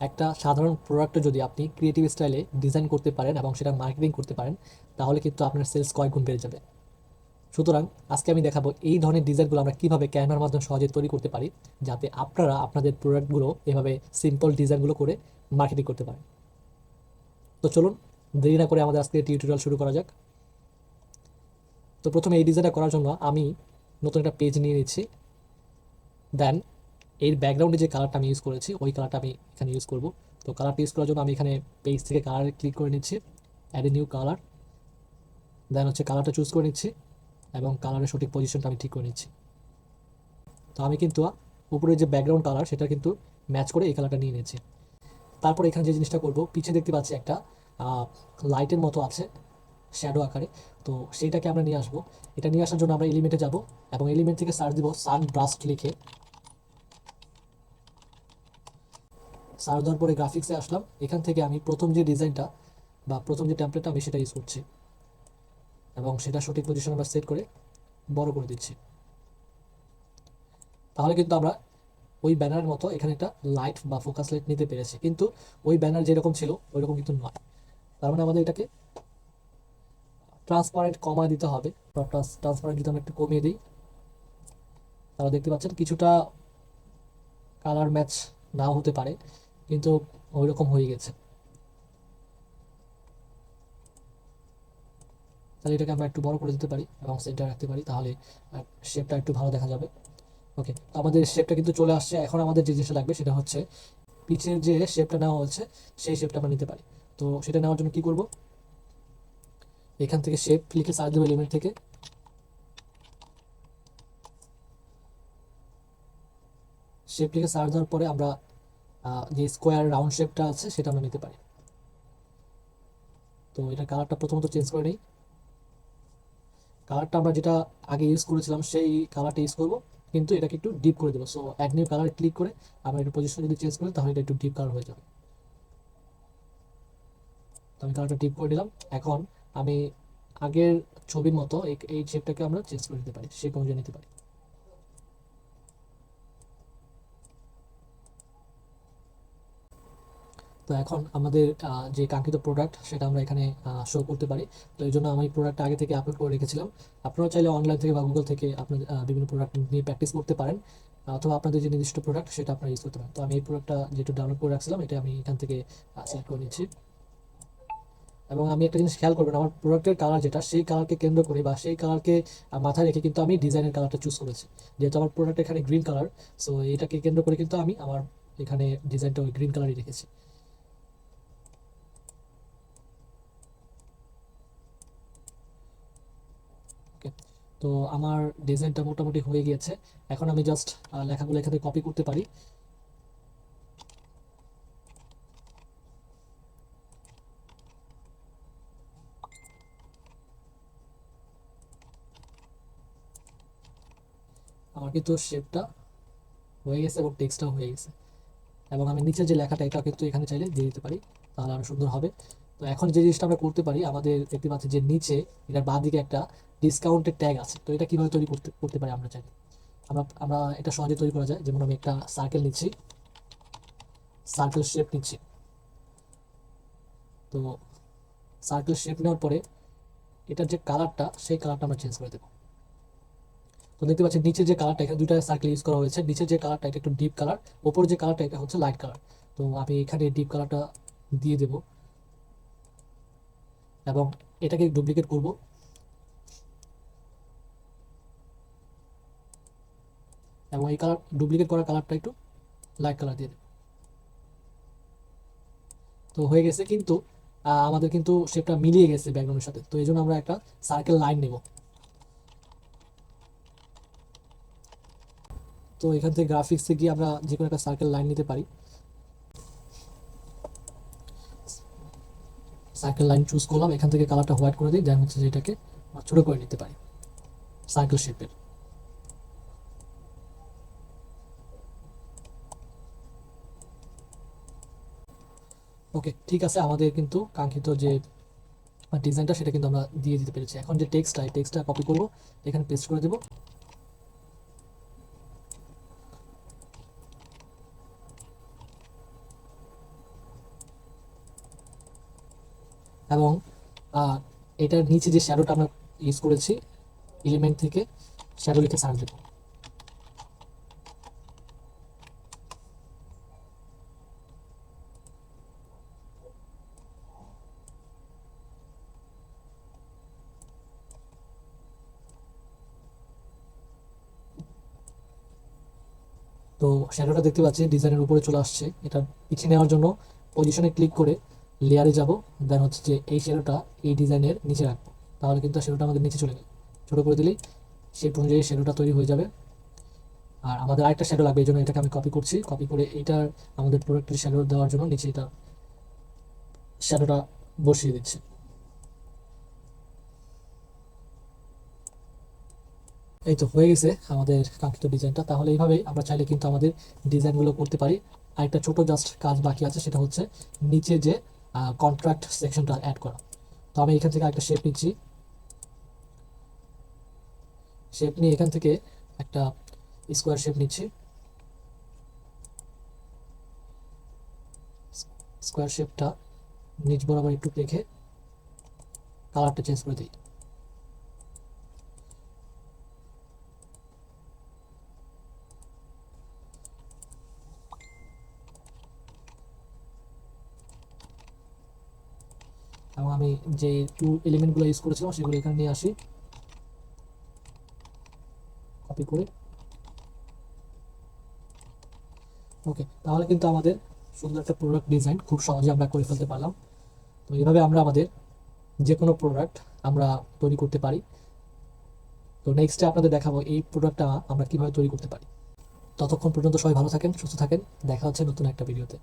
একটা সাধারণ প্রোডাক্টে যদি আপনি ক্রিয়েটিভ স্টাইলে ডিজাইন করতে পারেন এবং সেটা মার্কেটিং করতে পারেন, তাহলে কিন্তু আপনার সেলস কয়েক গুণ বেড়ে যাবে। সুতরাং আজকে আমি দেখাবো এই ধরনের ডিজাইনগুলো আমরা কিভাবে ক্যানভার মাধ্যমে সহজে তৈরি করতে পারি, যাতে আপনারা আপনাদের প্রোডাক্টগুলো এভাবে সিম্পল ডিজাইনগুলো করে মার্কেটিং করতে পারেন। তো চলুন দেরি না করে আমাদের আজকে টিউটোরিয়াল শুরু করা যাক। তো প্রথমে এই ডিজাইনটা করার জন্য আমি নতুন একটা পেজ নিয়ে নিচ্ছি। দেন এর ব্যাকগ্রাউন্ডে যে কালারটা আমি ইউজ করেছি ওই কালারটা আমি এখানে ইউজ করব। তো কালারটা ইউজ করার জন্য আমি এখানে পেজ থেকে কালার ক্লিক করে নিচ্ছি, অ্যাড এ নিউ কালার। দেন হচ্ছে কালারটা চুজ করে নিচ্ছি এবং কালারের সঠিক পজিশনটা আমি ঠিক করে নিচ্ছি। তো আমি কিন্তু উপরে যে ব্যাকগ্রাউন্ড কালার সেটা কিন্তু ম্যাচ করে এই কালারটা নিয়ে নিয়েছি। তারপর এখানে যে জিনিসটা করব, পিছে দেখতে পাচ্ছি একটা লাইটের মতো আছে শ্যাডো আকারে। তো সেইটাকে আমরা নিয়ে আসবো। এটা নিয়ে আসার জন্য আমরা এলিমেন্টে যাব এবং এলিমেন্ট থেকে সার্চ দিব সান ব্রাস্ট লিখে। সার্চ দেওয়ার পরে গ্রাফিক্সে আসলাম। এখান থেকে আমি প্রথম যে ডিজাইনটা বা প্রথম যে টেমপ্লেটটা আমি সেটা ইউজ করছি এবং সেটা সঠিক পজিশন আমরা সেট করে বড় করে দিচ্ছি। তাহলে কিন্তু আমরা ওই ব্যানারের মতো এখানে একটা লাইট বা ফোকাস লাইট নিতে পেরেছি, কিন্তু ওই ব্যানার যেরকম ছিল ওইরকম কিন্তু নয়। তার মানে আমাদের এটাকে ট্রান্সপারেন্ট কমা দিতে হবে। ট্রান্সপারেন্ট যদি আমরা একটু কমিয়ে দিই, তাহলে দেখতে পাচ্ছেন কিছুটা কালার ম্যাচ নাও হতে পারে, কিন্তু ওই রকম হয়ে গেছে। তাহলে এটাকে আমরা একটু বড় করে দিতে পারি এবং সেন্টার রাখতে পারি, তাহলে শেপটা একটু ভালো দেখা যাবে। ওকে, তো আমাদের শেপটা কিন্তু চলে আসছে। এখন আমাদের যে জিনিসটা লাগবে সেটা হচ্ছে পিছের যে শেপটা নেওয়া হচ্ছে সেই শেপটা আমরা নিতে পারি। তো সেটা নেওয়ার জন্য কি করব, এখান থেকে শেপ লিখে সার্চ দেবো এলিমেন্ট থেকে। শেপ লিখে সার্চ দেওয়ার পরে আমরা যে স্কোয়ার রাউন্ড শেপটা আছে সেটা আমরা নিতে পারি। তো এটা কালারটা প্রথমত চেঞ্জ করে নিই। কালারটা আমরা যেটা আগে ইউজ করেছিলাম সেই কালারটা ইউজ করব, কিন্তু এটাকে একটু ডিপ করে দেবো। So add new colour click করে আমরা একটু পজিশন যদি চেঞ্জ করি তাহলে এটা একটু ডিপ কালার হয়ে যাবে। তো আমি কালারটা ডিপ করে দিলাম। এখন আমি আগের ছবির মতো এই শেপটাকে আমরা চেঞ্জ করে দিতে পারি, শেপ অনুযায়ী নিতে পারি। তো এখন আমাদের যে কাঙ্ক্ষিত প্রোডাক্ট সেটা আমরা এখানে শো করতে পারি। তো এই জন্য আমি প্রোডাক্টটা আগে থেকে আপলোড করে রেখেছিলাম। আপনারা চাইলে অনলাইন থেকে বা গুগল থেকে আপনার বিভিন্ন প্রোডাক্ট নিয়ে প্র্যাকটিস করতে পারেন, অথবা আপনাদের যে নির্দিষ্ট প্রোডাক্ট সেটা আপনারা ইউজ করতে পারেন। তো আমি এই প্রোডাক্টটা যেটা ডাউনলোড করে রাখছিলাম এটা আমি এখান থেকে সিলেক্ট করে নিচ্ছি। এবং আমি একটা জিনিস খেয়াল করবেন, আমার প্রোডাক্টের কালার যেটা সেই কালারকে কেন্দ্র করে বা সেই কালারকে মাথায় রেখে কিন্তু আমি ডিজাইনের কালারটা চুজ করেছি। যেহেতু আমার প্রোডাক্ট এখানে গ্রিন কালার, সো এটাকে কেন্দ্র করে কিন্তু আমি আমার এখানে ডিজাইনটা ওই গ্রিন কালারই রেখেছি। ওকে, তো আমার ডিজাইনটা মোটামুটি হয়ে গিয়েছে। এখন আমি জাস্ট লেখাগুলো এখানে কপি করতে পারি। আমার কিন্তু শেপটা হয়ে গেছে এবং টেক্সটটাও হয়ে গেছে। এবং আমি নিচের যে লেখাটা এটা কিন্তু এখানে চাইলে দিয়ে দিতে পারি, তাহলে আরো সুন্দর হবে। তো এখন যে জিনিসটা আমরা করতে পারি, আমাদের দেখতে পাচ্ছি যে নিচে এটার বাঁ দিকে একটা ডিসকাউন্টের ট্যাগ আছে। তো এটা কিভাবে তৈরি করতে করতে পারি আমরা চাইলে, আমরা আমরা এটা সহজে তৈরি করা যায়। যেমন আমি একটা সার্কেল নিচ্ছি, সার্কেল শেপ নিচ্ছি। তো সার্কেল শেপ নেওয়ার পরে এটার যে কালারটা সেই কালারটা আমরা চেঞ্জ করে দেবো। তো দেখতে পাচ্ছি নিচের যে কালারটা, এখানে দুইটা সার্কেল ইউজ করা হয়েছে। নিচের যে কালারটা এটা একটু ডিপ কালার, ওপর যে কালারটা এটা হচ্ছে লাইট কালার। তো আমি এখানে ডিপ কালারটা দিয়ে দেব এবং এটাকে ডুপ্লিকেট করব এবং এই কালার ডুপ্লিকেট করা কালারটা একটু লাইট কালার দিয়ে দেব। তো হয়ে গেছে, কিন্তু আমাদের কিন্তু শেপটা মিলিয়ে গেছে ব্যাকগ্রাউন্ডের সাথে। তো এই জন্য আমরা একটা সার্কেল লাইন নেব। তো এখান থেকে গ্রাফিক্সে গিয়ে আমরা যে কোনো একটা সার্কেল লাইন নিতে পারি। সার্কেল লাইন চুজ করলাম, এখান থেকে কালারটা হোয়াইট করে দিই, দেন হচ্ছে যেটাকে ছোট করে নিতে পারি সার্কেল শেপের। ওকে, ঠিক আছে, আমাদের কিন্তু কাঙ্ক্ষিত যে ডিজাইনটা সেটা কিন্তু আমরা দিয়ে দিতে পেরেছি। এখন যে টেক্সটটা, এই টেক্সটটা কপি করব, এখানে পেস্ট করে দেব। এবং এটার নিচে যে শ্যাডোটা আমরা ইউজ করেছি, এলিমেন্ট থেকে শ্যাডো লিখে সার্চ দেবো। তো শ্যাডোটা দেখতে পাচ্ছি ডিজাইনের উপরে চলে আসছে। এটা পিছিয়ে নেওয়ার জন্য পজিশনে ক্লিক করে লেয়ারে যাব, দেন হচ্ছে যে এই শ্যাডোটা এই ডিজাইনের নিচে রাখবো, তাহলে কিন্তু শ্যাডোটা আমাদের নিচে চলে যাবে। ছোটো করে দিলেই সেই অনুযায়ী শ্যাডোটা তৈরি হয়ে যাবে। আর আমাদের আরেকটা শ্যাডো লাগবে, এই জন্য এটাকে আমি কপি করছি। কপি করে এইটার আমাদের প্রোডাক্টের শ্যাডো দেওয়ার জন্য নিচে এটা শ্যাডোটা বসিয়ে দিচ্ছি। এই তো হয়ে গেছে আমাদের কাঙ্ক্ষিত ডিজাইনটা। তাহলে এইভাবেই আমরা চাইলে কিন্তু আমাদের ডিজাইনগুলো করতে পারি। আরেকটা ছোট জাস্ট কাজ বাকি আছে, সেটা হচ্ছে নিচে যে কন্ট্রাক্ট সেকশনটা অ্যাড করা। তো আমি এখান থেকে একটা শেপ নিচ্ছি। শেপ নিয়ে এখান থেকে একটা স্কোয়ার শেপ নিচ্ছি। স্কোয়ার শেপটা নিচ বরাবর একটু রেখে কালারটা চেঞ্জ করে দিই। এবং আমি যে এলিমেন্টগুলো ইউজ করেছিলাম সেগুলো এখানে নিয়ে আসি, কপি করে। ওকে, তাহলে কিন্তু আমাদের সুন্দর একটা প্রোডাক্ট ডিজাইন খুব সহজে আমরা করে ফেলতে পারলাম। তো এইভাবে আমরা আমাদের যে কোনো প্রোডাক্ট আমরা তৈরি করতে পারি। তো নেক্সটে আপনাদের দেখাবো এই প্রোডাক্টটা আমরা কিভাবে তৈরি করতে পারি। ততক্ষণ পর্যন্ত সবাই ভালো থাকেন, সুস্থ থাকেন। দেখা হচ্ছে নতুন একটা ভিডিওতে।